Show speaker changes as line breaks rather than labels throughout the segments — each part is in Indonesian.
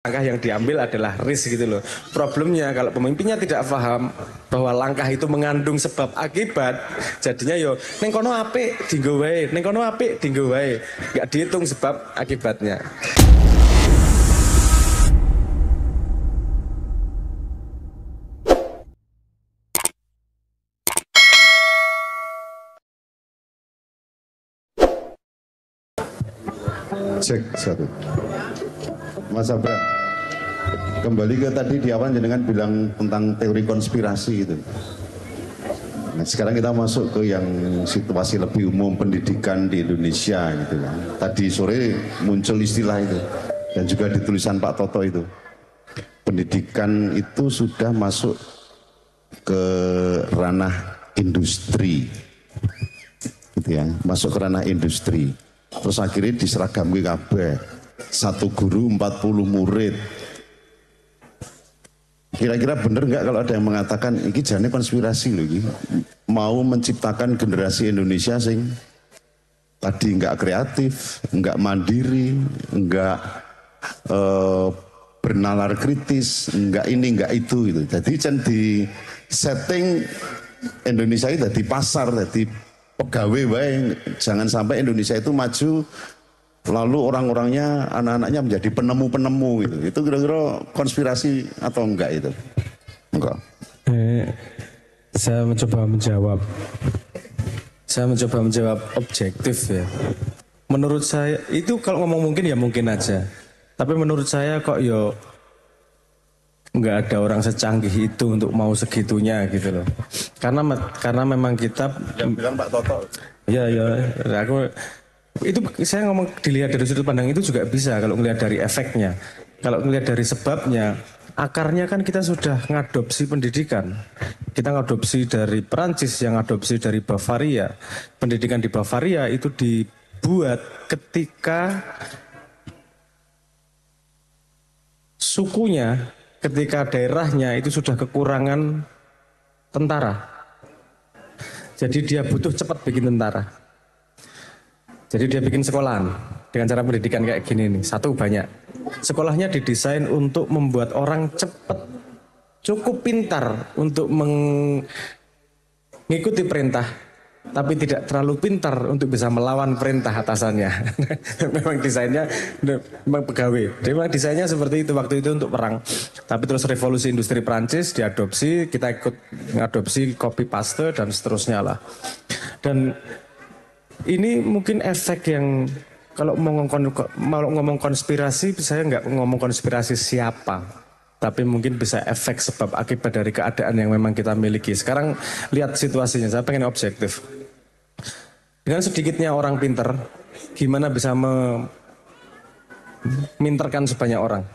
langkah yang diambil adalah risk gitu loh. Problemnya kalau pemimpinnya tidak paham bahwa langkah itu mengandung sebab akibat, jadinya yo neng kono apik dinggo wae, neng kono apik dinggo wae. Enggak dihitung sebab akibatnya.
Cek satu. Mas Abram, kembali ke tadi di awal jenengan bilang tentang teori konspirasi itu. Nah, sekarang kita masuk ke yang situasi lebih umum pendidikan di Indonesia gitu kan. Tadi sore muncul istilah itu dan juga di tulisan Pak Toto itu. Pendidikan itu sudah masuk ke ranah industri. Gitu ya, masuk ke ranah industri. Terus akhirnya diseragam ke kabeh. Satu guru 40 murid. Kira-kira bener nggak kalau ada yang mengatakan ini jane konspirasi loh ini. Mau menciptakan generasi Indonesia sing tadi nggak kreatif, nggak mandiri, nggak bernalar kritis, nggak ini nggak itu gitu. Jadi di setting Indonesia itu di pasar, di pegawai baik. Jangan sampai Indonesia itu maju lalu orang-orangnya, anak-anaknya menjadi penemu-penemu gitu. Itu kira-kira konspirasi atau enggak itu? Enggak.
Saya mencoba menjawab objektif ya. Menurut saya itu kalau ngomong mungkin ya mungkin aja. Tapi menurut saya kok yo nggak ada orang secanggih itu untuk mau segitunya gitu loh. Karena memang kita
yang bilang Pak Toto.
Ya aku itu saya ngomong dilihat dari sudut pandang itu juga bisa kalau melihat dari efeknya. Kalau melihat dari sebabnya, akarnya kan kita sudah ngadopsi pendidikan. Kita ngadopsi dari Perancis yang ngadopsi dari Bavaria. Pendidikan di Bavaria itu dibuat ketika sukunya, ketika daerahnya itu sudah kekurangan tentara. Jadi dia butuh cepat bikin tentara. Jadi dia bikin sekolahan dengan cara pendidikan kayak gini nih. Satu, banyak. Sekolahnya didesain untuk membuat orang cepat, cukup pintar untuk mengikuti perintah, tapi tidak terlalu pintar untuk bisa melawan perintah atasannya. Memang desainnya, memang pegawai. Memang desainnya seperti itu waktu itu untuk perang. Tapi terus revolusi industri Prancis diadopsi, kita ikut mengadopsi copy paste dan seterusnya lah. Dan ini mungkin efek yang kalau mau ngomong konspirasi, saya nggak ngomong konspirasi siapa, tapi mungkin bisa efek sebab akibat dari keadaan yang memang kita miliki. Sekarang lihat situasinya, saya pengen objektif. Dengan sedikitnya orang pinter, gimana bisa meminterkan sebanyak orang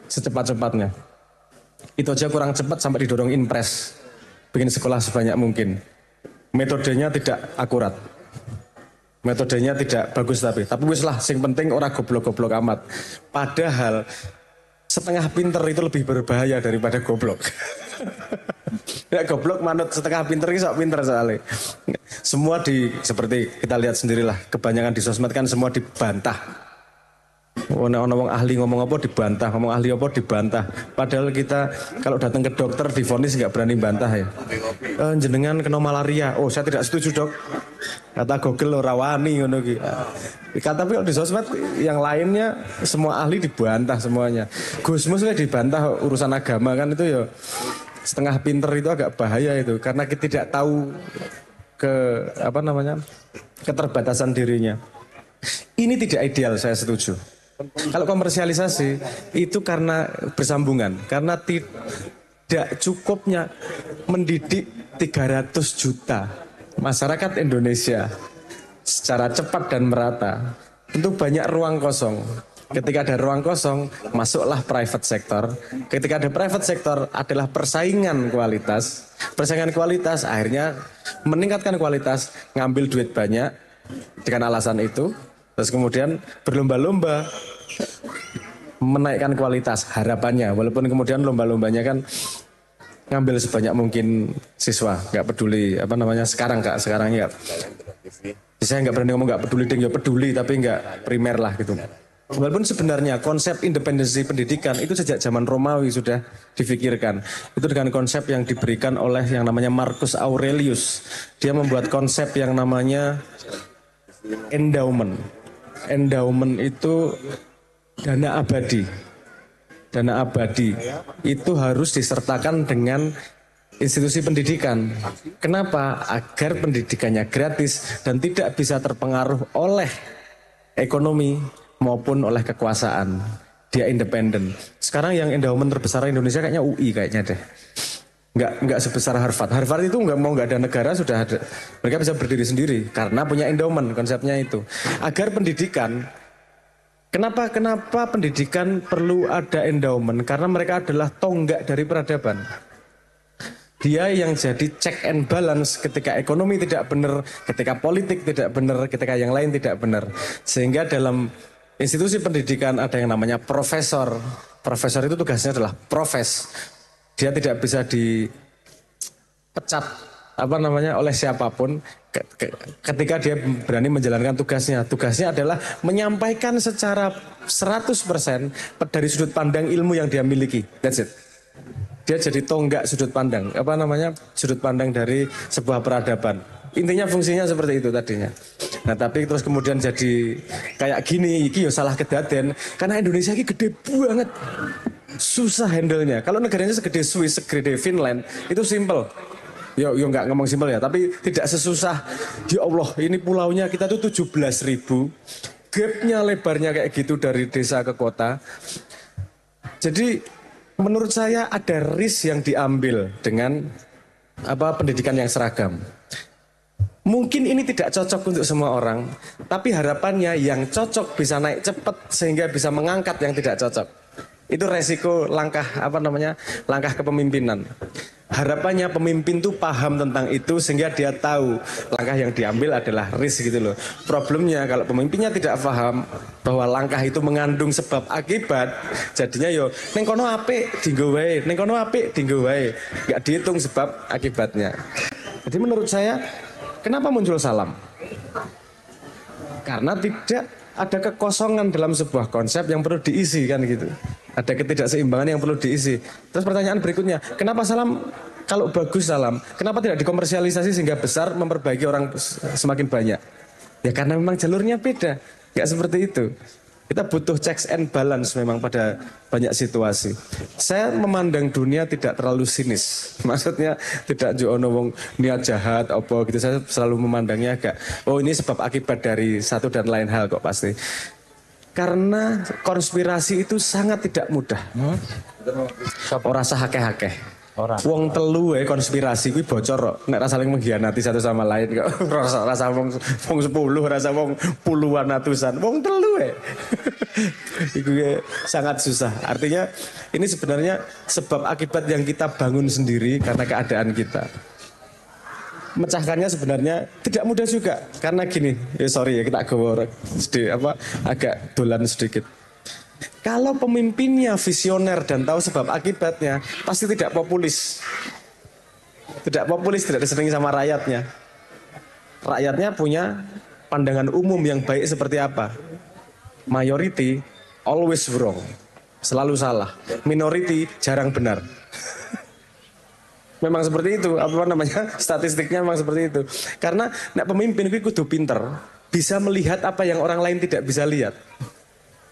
secepat-cepatnya? Itu aja kurang cepat sampai didorong impres, bikin sekolah sebanyak mungkin. Metodenya tidak akurat. Metodenya tidak bagus tapi wis lah, sing penting ora goblok-goblok amat. Padahal setengah pinter itu lebih berbahaya daripada goblok. Ya goblok manut setengah pinter ini sok pinter soalnya. Semua seperti kita lihat sendirilah, kebanyakan di sosmed kan semua dibantah. Ono wong ahli ngomong apa dibantah, ngomong ahli apa dibantah. Padahal kita kalau datang ke dokter divonis nggak berani bantah ya. Jenengan kena malaria. Oh, saya tidak setuju, Dok. Kata Google ora wani ngono ki. Tapi kalau di sosmed yang lainnya semua ahli dibantah semuanya. Gusmus dibantah urusan agama kan itu ya setengah pinter itu agak bahaya itu karena kita tidak tahu keterbatasan dirinya. Ini tidak ideal, saya setuju. Kalau komersialisasi itu karena bersambungan, karena tidak cukupnya mendidik 300 juta masyarakat Indonesia secara cepat dan merata. Tentu banyak ruang kosong. Ketika ada ruang kosong, masuklah private sector. Ketika ada private sector adalah persaingan kualitas. Persaingan kualitas akhirnya meningkatkan kualitas, ngambil duit banyak dengan alasan itu. Terus kemudian berlomba-lomba menaikkan kualitas harapannya. Walaupun kemudian lomba-lombanya kan ngambil sebanyak mungkin siswa. Gak peduli sekarang ya. Saya nggak berani ngomong nggak peduli ding, ya peduli tapi nggak primer lah gitu. Walaupun sebenarnya konsep independensi pendidikan itu sejak zaman Romawi sudah difikirkan. Itu dengan konsep yang diberikan oleh yang namanya Marcus Aurelius. Dia membuat konsep yang namanya endowment. Endowment itu dana abadi. Dana abadi itu harus disertakan dengan institusi pendidikan. Kenapa? Agar pendidikannya gratis dan tidak bisa terpengaruh oleh ekonomi maupun oleh kekuasaan. Dia independen. Sekarang yang endowment terbesar Indonesia kayaknya UI kayaknya deh. Nggak sebesar Harvard. Harvard itu nggak ada negara sudah ada. Mereka bisa berdiri sendiri karena punya endowment, konsepnya itu. Agar pendidikan, kenapa pendidikan perlu ada endowment? Karena mereka adalah tonggak dari peradaban. Dia yang jadi check and balance ketika ekonomi tidak benar, ketika politik tidak benar, ketika yang lain tidak benar. Sehingga dalam institusi pendidikan ada yang namanya profesor. Profesor itu tugasnya adalah profes. Dia tidak bisa dipecat oleh siapapun ketika dia berani menjalankan tugasnya. Tugasnya adalah menyampaikan secara 100% dari sudut pandang ilmu yang dia miliki. That's it. Dia jadi tonggak sudut pandang, sudut pandang dari sebuah peradaban. Intinya fungsinya seperti itu tadinya. Nah tapi terus kemudian jadi kayak gini, iki ya salah kedaden. Karena Indonesia ini gede banget, susah handle-nya. Kalau negaranya segede Swiss, segede Finland, itu simple. Yo nggak ngomong simple ya, tapi tidak sesusah. Ya Allah, ini pulaunya kita tuh 17.000, gapnya lebarnya kayak gitu dari desa ke kota. Jadi menurut saya ada risk yang diambil dengan pendidikan yang seragam. Mungkin ini tidak cocok untuk semua orang, tapi harapannya yang cocok bisa naik cepat sehingga bisa mengangkat yang tidak cocok. Itu resiko langkah langkah kepemimpinan. Harapannya pemimpin tuh paham tentang itu sehingga dia tahu langkah yang diambil adalah risk gitu loh. Problemnya kalau pemimpinnya tidak paham bahwa langkah itu mengandung sebab akibat, jadinya yo neng kono apik dinggo wae, neng kono apik dinggo wae, enggak dihitung sebab akibatnya. Jadi menurut saya kenapa muncul salam? Karena tidak ada kekosongan dalam sebuah konsep yang perlu diisi kan gitu. Ada ketidakseimbangan yang perlu diisi. Terus pertanyaan berikutnya, kenapa salam kalau bagus salam, kenapa tidak dikomersialisasi sehingga besar memperbaiki orang semakin banyak? Ya karena memang jalurnya beda, nggak seperti itu. Kita butuh checks and balance memang pada banyak situasi. Saya memandang dunia tidak terlalu sinis. Maksudnya tidak jono wong niat jahat apa gitu. Saya selalu memandangnya agak ini sebab akibat dari satu dan lain hal kok pasti. Karena konspirasi itu sangat tidak mudah. Ora sah akeh-akeh. Wong telu konspirasi kuwi bocor kok. Nek ra saling mengkhianati satu sama lain kok. Rasa wong 10, rasa wong puluhan atusan. Wong telu Itu sangat susah. Artinya ini sebenarnya sebab akibat yang kita bangun sendiri karena keadaan kita. Mecahkannya sebenarnya tidak mudah juga karena gini, sorry ya kita agak dolan sedikit. Kalau pemimpinnya visioner dan tahu sebab akibatnya, pasti tidak populis. Tidak populis, tidak disenangi sama rakyatnya. Rakyatnya punya pandangan umum yang baik seperti apa? Majority always wrong, selalu salah. Minority jarang benar. Memang seperti itu, statistiknya memang seperti itu. Karena pemimpin itu kudu pinter, bisa melihat apa yang orang lain tidak bisa lihat.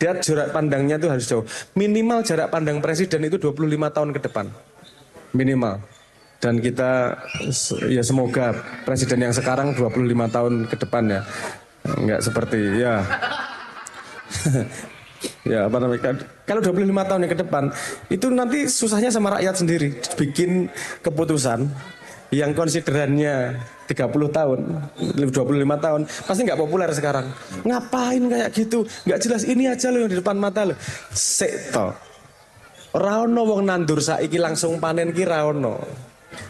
Dia jarak pandangnya itu harus jauh. Minimal jarak pandang presiden itu 25 tahun ke depan. Minimal. Dan kita ya semoga presiden yang sekarang 25 tahun ke depan ya. Enggak seperti ya. Ya kalau 25 tahun yang ke depan itu nanti susahnya sama rakyat sendiri bikin keputusan yang konsiderannya 30 tahun 25 tahun pasti nggak populer sekarang. Ngapain kayak gitu, nggak jelas, ini aja loh yang di depan mata lo sekto raono wong nandur saiki langsung panen ki raono.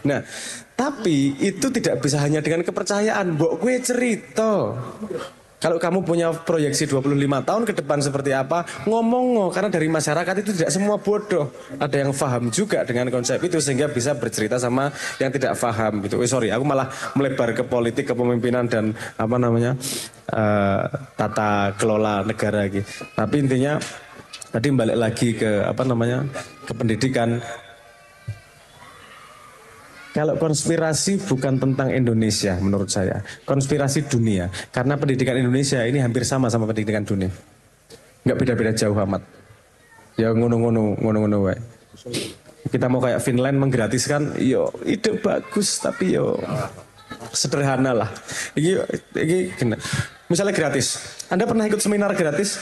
Nah tapi itu tidak bisa hanya dengan kepercayaan. Mbok kue cerita Kalau kamu punya proyeksi 25 tahun ke depan seperti apa, ngomong, karena dari masyarakat itu tidak semua bodoh. Ada yang paham juga dengan konsep itu sehingga bisa bercerita sama yang tidak paham gitu. Sorry, aku malah melebar ke politik, kepemimpinan dan apa namanya tata kelola negara gitu. Tapi intinya tadi balik lagi ke apa namanya ke pendidikan. Kalau konspirasi bukan tentang Indonesia menurut saya, konspirasi dunia. Karena pendidikan Indonesia ini hampir sama pendidikan dunia. Nggak beda-beda jauh amat. Ya ngono-ngono wae. Kita mau kayak Finland menggratiskan, yo ide bagus tapi yo sederhana lah. Ini misalnya gratis. Anda pernah ikut seminar gratis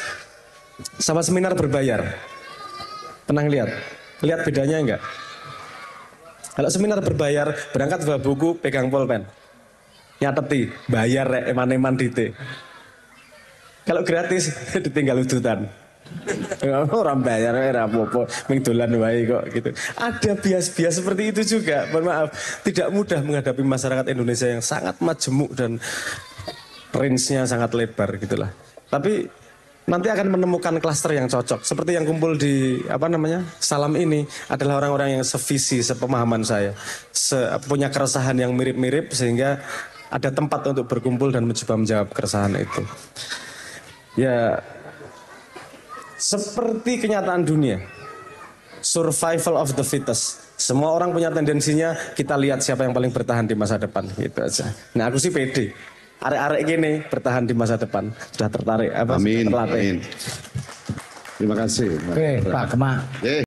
sama seminar berbayar? Pernah lihat? Lihat bedanya enggak? Kalau seminar berbayar, berangkat bawa buku, pegang pulpen. Nyateti, bayar rek, eman-eman dite. Kalau gratis, ditinggal udutan. Orang bayar, apa-apa, ming dolan wae kok gitu. Ada bias-bias seperti itu juga. Mohon maaf, tidak mudah menghadapi masyarakat Indonesia yang sangat majemuk dan range-nya sangat lebar gitulah. Tapi nanti akan menemukan klaster yang cocok. Seperti yang kumpul di apa namanya Salam ini adalah orang-orang yang sevisi, sepemahaman saya, punya keresahan yang mirip-mirip sehingga ada tempat untuk berkumpul dan mencoba menjawab keresahan itu. Ya, seperti kenyataan dunia, survival of the fittest. Semua orang punya tendensinya kita lihat siapa yang paling bertahan di masa depan, gitu aja. Nah aku sih pede. Arek-arek gini bertahan di masa depan sudah tertarik apa?
Amin.
Terlatih.
Amin. Terima kasih.
Oke, Pak Kemak.